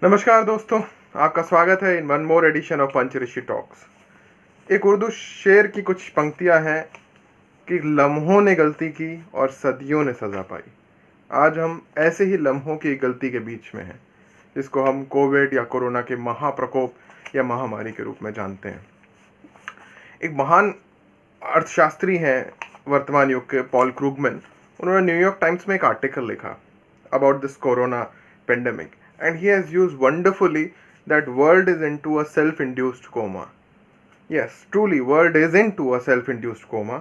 नमस्कार दोस्तों, आपका स्वागत है in one more edition of Panchrishi talks. एक उर्दू शेर की कुछ पंक्तियां हैं कि लम्हों ने गलती की और सदियों ने सज़ा पाई। आज हम ऐसे ही लम्हों की एक गलती के बीच में हैं, जिसको हम कोविड या कोरोना के महाप्रकोप या महामारी के रूप में जानते हैं। एक महान अर्थशास्त्री हैं वर्तमान युग के, पॉल क्रूगमैन। उन्होंने न्यूयॉर्क टाइम्स में एक आर्टिकल लिखा about this corona pandemic, and he has used wonderfully that world is into a self-induced coma. Yes, truly world is into a self-induced coma,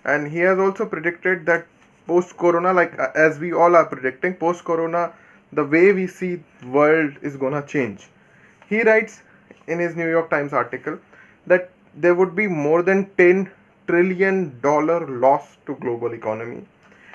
and he has also predicted that post corona, like as we all are predicting, post corona the way we see world is gonna change. He writes in his New York Times article that there would be more than $10 trillion loss to global economy,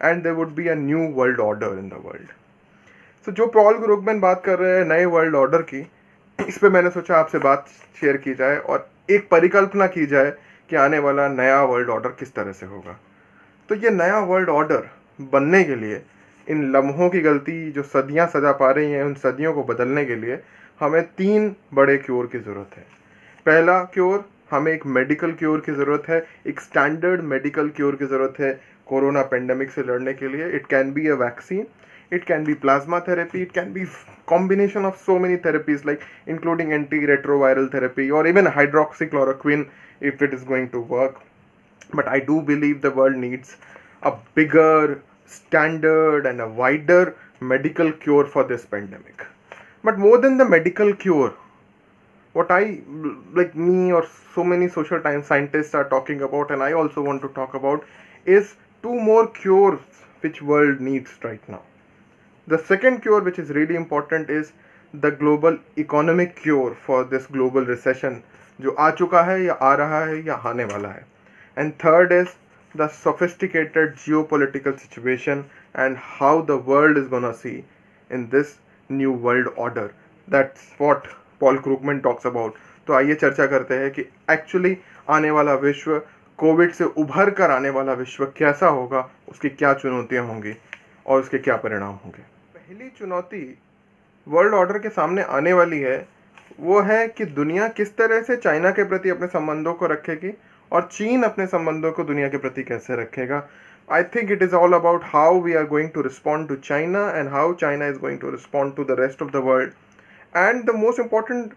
and there would be a new world order in the world. So जो Paul क्रूगमैन बात कर रहे हैं नए world order की, इस पे मैंने सोचा आपसे बात शेयर की जाए और एक परिकल्पना की जाए कि आने वाला नया वर्ल्ड ऑर्डर किस तरह से होगा। तो ये नया वर्ल्ड ऑर्डर बनने के लिए इन लम्हों की गलती जो सदियां सजा पा रही हैं, उन सदियों को बदलने के लिए हमें 3 बड़े क्योर की ज़रूरत है। पहला क्योर, हमें एक मेडिकल क्योर की ज़रूरत है, एक स्टैंडर्ड मेडिकल क्योर की ज़रूरत है कोरोना पेंडेमिक से लड़ने के लिए। It can be a vaccine, it can be plasma therapy, it can be combination of so many therapies like including antiretroviral therapy or even hydroxychloroquine if it is going to work. But I do believe the world needs a bigger standard and a wider medical cure for this pandemic. But more than the medical cure, what I, like me or so many social scientists are talking about, and I also want to talk about, is 2 more cures which world needs right now. The second cure, which is really important, is the global economic cure for this global recession जो आ चुका है या आ रहा है या आने वाला है. And third is the sophisticated geopolitical situation and how the world is gonna see in this new world order. That's what Paul Krugman talks about. तो आइए चर्चा करते हैं कि एक्चुअली आने वाला विश्व, कोविड से उभर कर आने वाला विश्व कैसा होगा, उसकी क्या चुनौतियां होंगी और उसके क्या परिणाम होंगे। पहली चुनौती वर्ल्ड ऑर्डर के सामने आने वाली है, वो है कि दुनिया किस तरह से चाइना के प्रति अपने संबंधों को रखेगी और चीन अपने संबंधों को दुनिया के प्रति कैसे रखेगा। I think it is all about how we are going to respond to China and how China is going to respond to the rest of the world. And the most important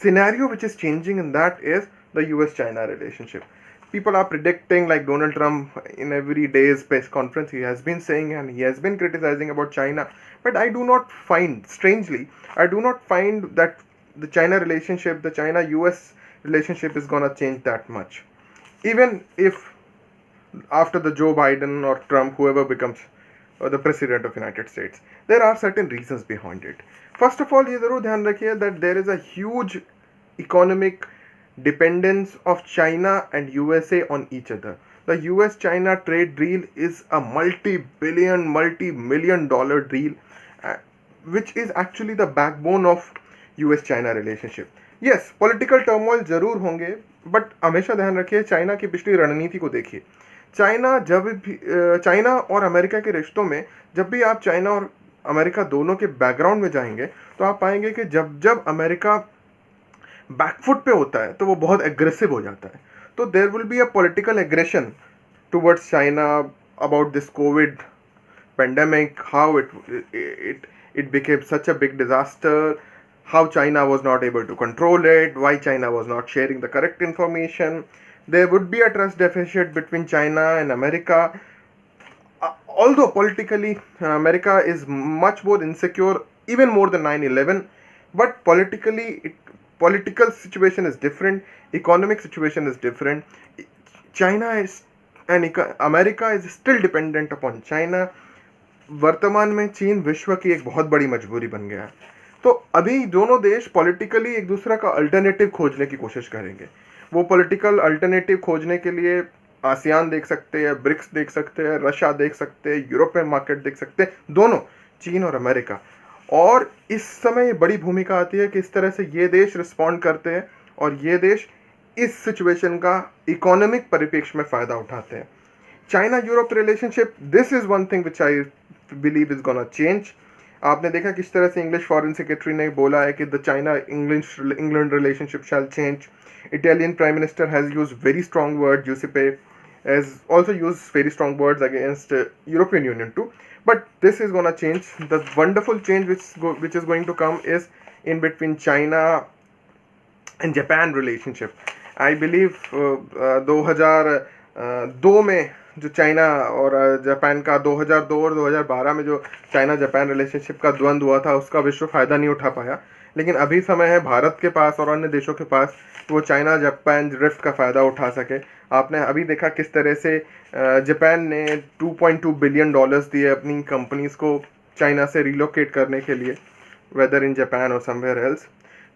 scenario which is changing in that is the US-China relationship. People are predicting, like Donald Trump in every day's press conference, he has been saying and he has been criticizing about China. But I do not find, strangely, I do not find that the China relationship, the China-US relationship is gonna change that much. Even if after the Joe Biden or Trump, whoever becomes the president of United States, there are certain reasons behind it. First of all, ये ज़रूर ध्यान रखिए that there is a huge economic dependence of China and USA on each other. The US-China trade deal is a multi-billion, multi-million dollar deal, which is actually the backbone of US-China relationship. Yes, political turmoil जरूर होंगे, but हमेशा ध्यान रखिए China की पिछली रणनीति को देखिए। चाइना जब भी चाइना और अमेरिका के रिश्तों में, जब भी आप चाइना और अमेरिका दोनों के बैकग्राउंड में जाएंगे तो आप पाएंगे कि जब जब अमेरिका बैकफुट पे होता है तो वो बहुत एग्रेसिव हो जाता है। तो there will be a political aggression towards China about this covid pandemic, how it became such a big disaster, how China was not able to control it, why China was not sharing the correct information. There would be a trust deficit between China and America. Although politically America is much more insecure, even more than 9/11, but political situation is different, economic situation is different. China is and America is still dependent upon China. वर्तमान में चीन विश्व की एक बहुत बड़ी मजबूरी बन गया है। तो अभी दोनों देश पॉलिटिकली एक दूसरा का अल्टरनेटिव खोजने की कोशिश करेंगे। वो पॉलिटिकल अल्टरनेटिव खोजने के लिए आसियान देख सकते हैं, ब्रिक्स देख सकते हैं, रशिया देख सकते हैं, यूरोपियन मार्केट देख सकते हैं, दोनों चीन और अमेरिका। और इस समय ये बड़ी भूमिका आती है कि इस तरह से ये देश रिस्पॉन्ड करते हैं और ये देश इस सिचुएशन का इकोनॉमिक परिप्रेक्ष्य में फ़ायदा उठाते हैं। China Europe relationship, this is one thing which I believe is gonna change. आपने देखा किस तरह से इंग्लिश फॉरेन सेक्रेटरी ने बोला है कि the China England relationship shall change. Italian prime minister has use very strong word. यूसिपे has also used very strong words against European Union too. But this is gonna change. The wonderful change which is going to come is in between China and Japan relationship. I believe 2002 में जो China और Japan का 2002 और 2012 में जो China Japan relationship का द्वंद हुआ था उसका विश्व फ़ायदा नहीं उठा पाया. लेकिन अभी समय है भारत के पास और अन्य देशों के पास वो चाइना जापान रिफ्ट का फ़ायदा उठा सके. आपने अभी देखा किस तरह से जापान ने $2.2 बिलियन दिए अपनी कंपनीज़ को चाइना से रिलोकेट करने के लिए, वेदर इन जापान और somewhere else.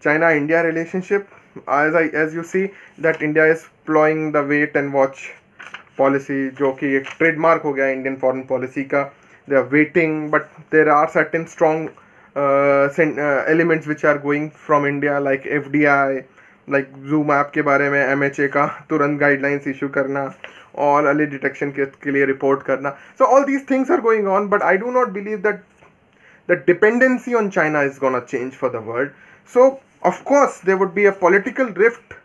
China India relationship, as you see that India is plowing the wait and watch policy, जो कि एक ट्रेडमार्क हो गया इंडियन फॉरेन पॉलिसी का. They are waiting but there are certain strong elements which are going from India, like FDI, like Zoom app के बारे में MHA का तुरंत गाइडलाइंस इशू करना और अर्ली डिटेक्शन के लिए रिपोर्ट करना. So all these things are going on, but I do not believe that the dependency on China is going to change for the world. So of course there would be a political rift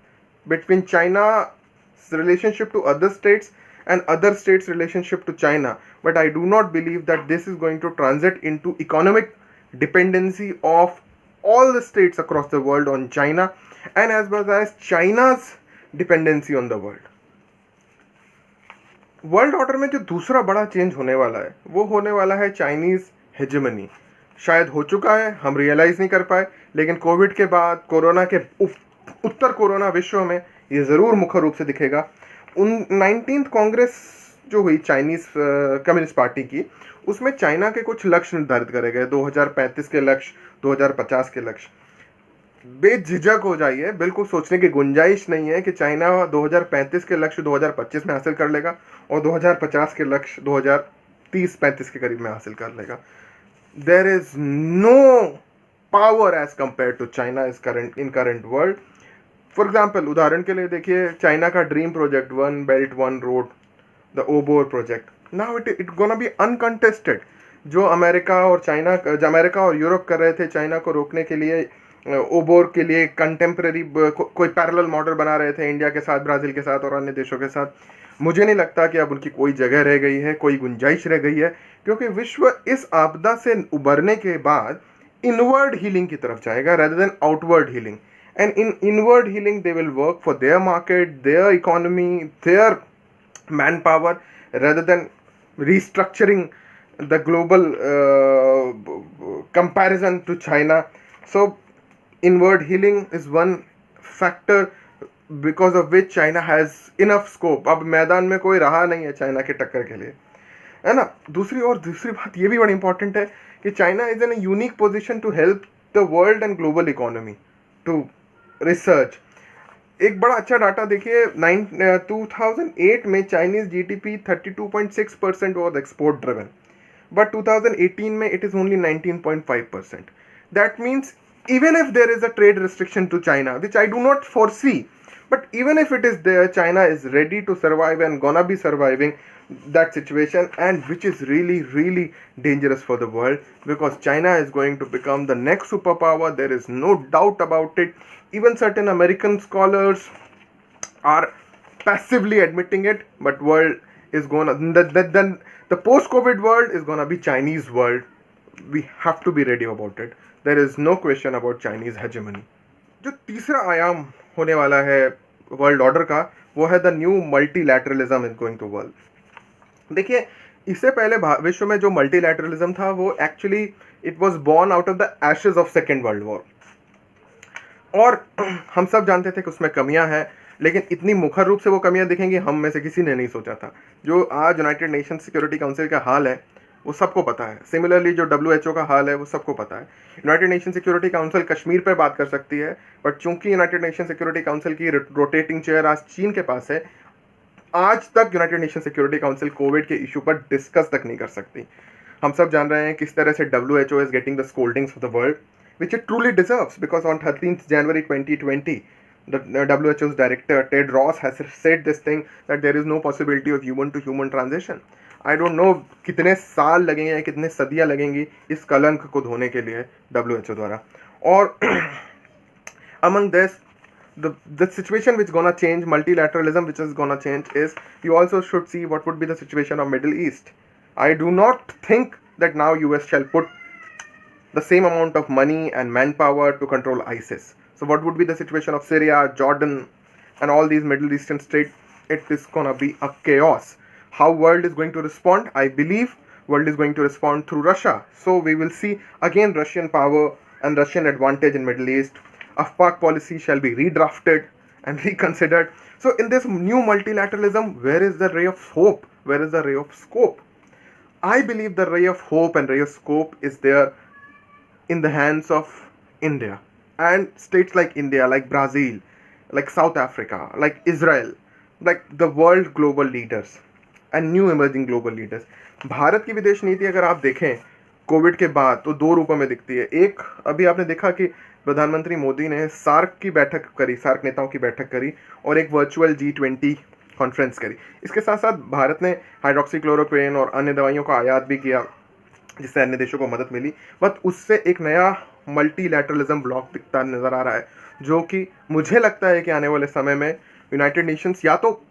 between China's relationship to other states and other states' relationship to China, but I do not believe that this is going to transit into economic dependency of all the states across the world on China, and as well as China's dependency on the world. World order में जो दूसरा बड़ा change होने वाला है वो होने वाला है चाइनीज़ हेजेमनी. शायद हो चुका है, हम रियलाइज़ नहीं कर पाए, लेकिन कोविड के बाद कोरोना के उत्तर कोरोना विश्व में ये ज़रूर मुख्य रूप से दिखेगा. 19th कांग्रेस जो हुई चाइनीज़ कम्युनिस्ट पार्टी की, उसमें चाइना के कुछ लक्ष्य निर्धारित करे गए, 2035 के लक्ष्य, 2050 के लक्ष्य. बेझिझक हो जाइए, बिल्कुल सोचने की गुंजाइश नहीं है कि चाइना 2035 के लक्ष्य 2025 में हासिल कर लेगा और 2050 के लक्ष्य 2030-35 के करीब में हासिल कर लेगा. There is no power as compare to China in current world. For example, उदाहरण के लिए देखिए चाइना का dream project, one belt one road, the OBOR project. Now it gonna be uncontested. जो अमेरिका और यूरोप कर रहे थे चाइना को रोकने के लिए, ओबोर के लिए कंटेम्प्रेरी कोई पैरेलल मॉडल बना रहे थे इंडिया के साथ, ब्राज़ील के साथ और अन्य देशों के साथ. मुझे नहीं लगता कि अब उनकी कोई जगह रह गई है, कोई गुंजाइश रह गई है, क्योंकि विश्व इस आपदा से उबरने के बाद इनवर्ड हीलिंग की तरफ जाएगा rather than outward healing. And in inward healing they will work for their market, their economy, their man power, rather than restructuring the global comparison to China. So inward healing is one factor because of which China has enough scope. अब मैदान में कोई रहा नहीं है China के टक्कर के लिए, है ना. दूसरी बात ये भी बड़ी इंपॉर्टेंट है कि China is in a unique position to help the world and global economy to research. एक बड़ा अच्छा डाटा देखिए, 2008 में Chinese GDP 32.6% was export driven, but 2018 में it is only 19.5%. That means even if there is a trade restriction to China, which I do not foresee, but even if it is there, China is ready to survive and gonna be surviving that situation, and which is really, really dangerous for the world, because China is going to become the next superpower. There is no doubt about it. Even certain American scholars are passively admitting it, but world is gonna, then the post-COVID world is gonna be Chinese world. We have to be ready about it. There is no question about Chinese hegemony. जो तीसरा आयाम होने वाला है world order का, वो है the new multilateralism is going to world. देखिए, इससे पहले विश्व में जो मल्टीलैटरलिज्म था वो actually it was born out of the ashes of second world war, और हम सब जानते थे कि उसमें कमियां हैं, लेकिन इतनी मुखर रूप से वो कमियां दिखेंगी हम में से किसी ने नहीं सोचा था. जो आज यूनाइटेड नेशन सिक्योरिटी काउंसिल का हाल है वो सबको पता है. सिमिलरली जो WHO का हाल है वो सबको पता है. United nation security council Kashmir पर बात कर सकती है, बट चूंकि यूनाइटेड नेशन सिक्योरिटी काउंसिल की रोटेटिंग चेयर आज चीन के पास है, आज तक United nation security council Covid के इशू पर डिस्कस तक नहीं कर सकती. हम सब जान रहे हैं किस तरह से WHO is getting the scoldings of the world, which it truly deserves, because on 13th January 2020 the WHO's director Ted Ross has said this thing, that there is no possibility of human to human transition. I don't know कितने साल लगेंगे या कितने सदियां लगेंगी इस कलंक को धोने के लिए WHO द्वारा. और among this, the situation which gonna change, multilateralism which is gonna change, is you also should see what would be the situation of Middle East. I do not think that now US shall put the same amount of money and manpower to control ISIS. So what would be the situation of Syria, Jordan, and all these Middle Eastern states? It is gonna be a chaos. How world is going to respond? I believe world is going to respond through Russia. So we will see again Russian power and Russian advantage in Middle East. Afpak policy shall be redrafted and reconsidered. So in this new multilateralism, where is the ray of hope? Where is the ray of scope? I believe the ray of hope and ray of scope is there in the hands of India and states like India, like Brazil, like South Africa, like Israel, like the world global leaders and new emerging global leaders. Bharat की विदेश नीति अगर आप देखें Covid के बाद तो दो रूपों में दिखती है. एक, अभी आपने देखा कि प्रधानमंत्री मोदी ने सार्क की बैठक करी, सार्क नेताओं की बैठक करी और एक वर्चुअल G20 कॉन्फ्रेंस करी. इसके साथ साथ भारत ने हाइड्रोक्सीक्लोरोक्विन और अन्य दवाइयों का आयात भी किया जिससे अन्य देशों को मदद मिली. बट उससे एक नया मल्टीलैटरलिज्म ब्लॉक दिखता नजर आ रहा है, जो कि मुझे लगता है कि आने वाले समय में यूनाइटेड नेशंस या तो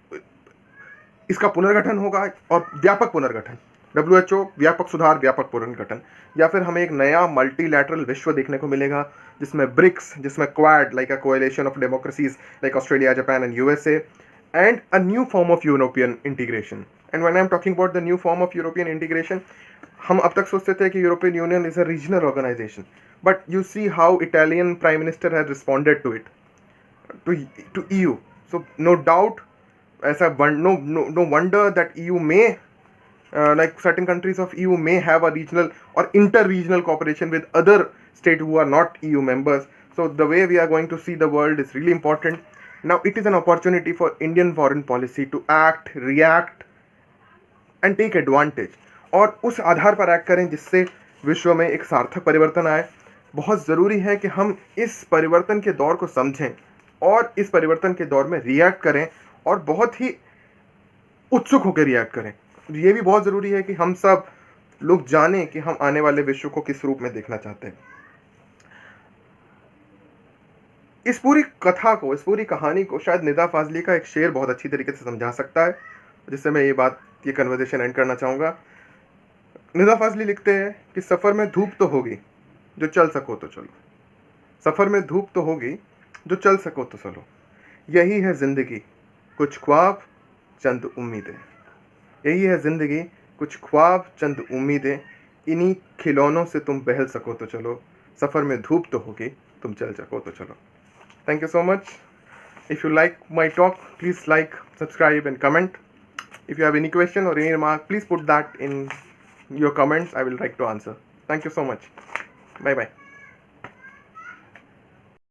इसका पुनर्गठन होगा और व्यापक पुनर्गठन, WHO व्यापक सुधार, व्यापक पुनर्गठन, या फिर हमें एक नया मल्टीलैटरल विश्व देखने को मिलेगा जिसमें ब्रिक्स, जिसमें quad like a coalition of democracies like Australia, Japan and USA, and a new form of European integration. And when I'm talking about the new form of European integration, हम अब तक सोचते थे कि European Union is a regional organization, but you see how Italian Prime Minister has responded to it, to EU. So no doubt, ऐसा no wonder that EU may, like certain countries of EU may have a regional or inter-regional cooperation with other states who are not EU members. So the way we are going to see the world is really important. Now it is an opportunity for Indian foreign policy to act, react and take advantage, और उस आधार पर act करें जिससे विश्व में एक सार्थक परिवर्तन आए. बहुत ज़रूरी है कि हम इस परिवर्तन के दौर को समझें और इस परिवर्तन के दौर में रिएक्ट करें और बहुत ही उत्सुक होकर रिएक्ट करें. ये भी बहुत ज़रूरी है कि हम सब लोग जानें कि हम आने वाले विश्व को किस रूप में देखना चाहते हैं. इस पूरी कथा को, इस पूरी कहानी को शायद निदा फाजली का एक शेर बहुत अच्छी तरीके से समझा सकता है, जिससे मैं ये कन्वर्सेशन एंड करना चाहूँगा. निदा फाजली लिखते हैं कि सफ़र में धूप तो होगी, जो चल सको तो चलो. सफ़र में धूप तो होगी, जो चल सको तो चलो. यही है ज़िंदगी, कुछ ख्वाब चंद उम्मीदें. यही है ज़िंदगी, कुछ ख्वाब चंद उम्मीदें. इन्हीं खिलौनों से तुम बहल सको तो चलो. सफ़र में धूप तो होगी, तुम चल सको तो चलो. Thank you so much. If you like my talk, please like, subscribe and comment. If you have any question or any remark, please put that in your comments. I will like to answer. Thank you so much. Bye bye.